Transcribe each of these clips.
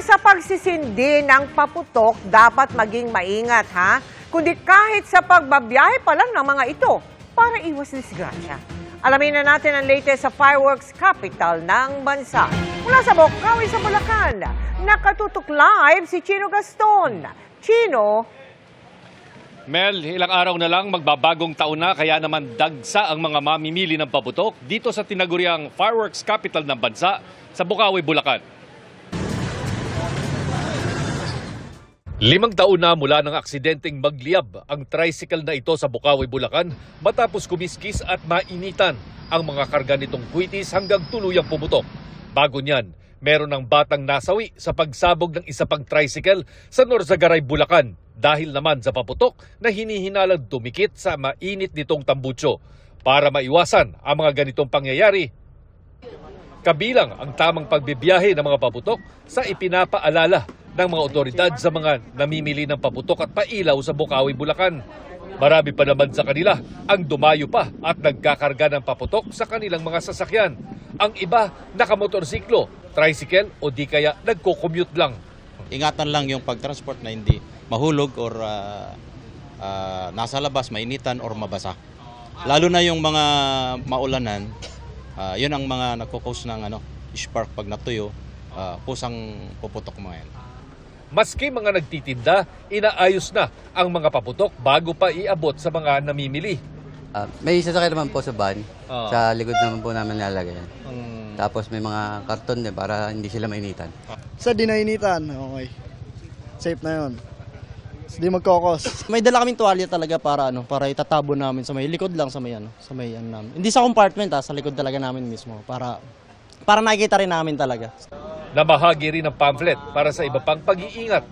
lang sa pagsisindi ng paputok dapat maging maingat, ha? Kundi kahit sa pagbabiyahe pa lang ng mga ito para iwas disgrasya. Alamin na natin ang latest sa fireworks capital ng bansa. Mula sa Bocaue sa Bulacan, nakatutok live si Chino Gaston. Chino? Mel, ilang araw na lang magbabagong taon na kaya naman dagsa ang mga mamimili ng paputok dito sa tinaguriang fireworks capital ng bansa sa Bocaue, Bulacan. 5 taon na mula ng aksidenteng magliyab ang tricycle na ito sa Bocaue, Bulacan matapos kumiskis at mainitan ang mga karga nitong kwitis hanggang tuluyang pumutok. Bago niyan, meron ng batang nasawi sa pagsabog ng isa pang tricycle sa Norzagaray, Bulacan dahil naman sa paputok na hinihinalang dumikit sa mainit nitong tambutso. Para maiwasan ang mga ganitong pangyayari, kabilang ang tamang pagbibiyahe ng mga paputok sa ipinapaalala ng mga otoridad sa mga namimili ng paputok at pailaw sa Bocaue, Bulacan. Marami pa naman sa kanila ang dumayo pa at nagkakarga ng paputok sa kanilang mga sasakyan. Ang iba nakamotorsiklo, tricycle o di kaya nagko-commute lang. Ingatan lang yung pagtransport na hindi mahulog or nasa labas, mainitan or mabasa. Lalo na yung mga maulanan, yun ang mga nagko-cause ng spark pag natuyo, kusang puputok mga yan. Maski mga nagtitinda, inaayos na ang mga paputok bago pa iabot sa mga namimili. May sasakay naman po sa van, sa likod naman po namin nilalagay. Tapos may mga karton din para hindi sila mainitan. Sa di nainitan, okay. Safe na yun. Hindi magkokos. May dala kaming tuwalya talaga para itatabo namin sa may likod lang sa may namin. Hindi sa compartment sa likod talaga namin mismo para nakikita rin namin talaga. Namahagi rin ng pamphlet para sa iba pang pag-iingat.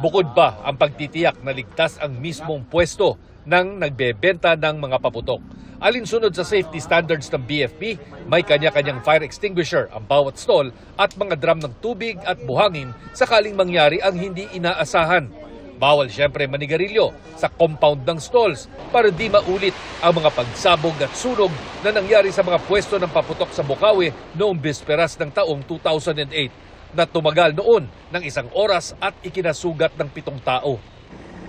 Bukod pa ang pagtitiyak na ligtas ang mismong pwesto ng nagbebenta ng mga paputok. Alinsunod sa safety standards ng BFP, may kanya-kanyang fire extinguisher ang bawat stall at mga drum ng tubig at buhangin sakaling mangyari ang hindi inaasahan. Bawal siyempre manigarilyo sa compound ng stalls para di maulit ang mga pagsabog at sunog na nangyari sa mga pwesto ng paputok sa Bocaue noong bisperas ng taong 2008 na tumagal noon ng 1 oras at ikinasugat ng 7 tao.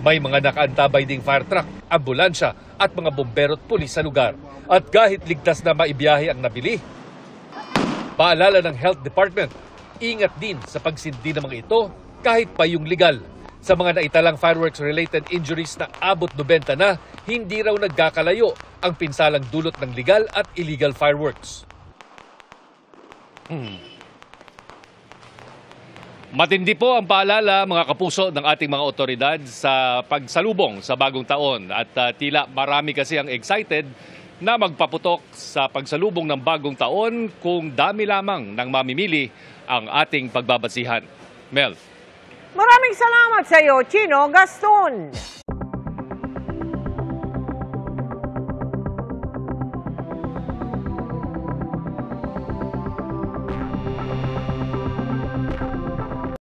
May mga nakaantabay ding fire truck, ambulansya at mga bombero at pulis sa lugar. At kahit ligtas na maibiyahe ang nabili, paalala ng Health Department, ingat din sa pagsindi ng mga ito kahit pa yung legal. Sa mga naitalang fireworks-related injuries na abot 90 na, hindi raw nagkakalayo ang pinsalang dulot ng legal at illegal fireworks. Matindi po ang paalala mga kapuso ng ating mga otoridad sa pagsalubong sa bagong taon at tila marami kasi ang excited na magpaputok sa pagsalubong ng bagong taon kung dami lamang ng mamimili ang ating pagbabasihan. Mel. Maraming salamat sa iyo, Chino Gaston.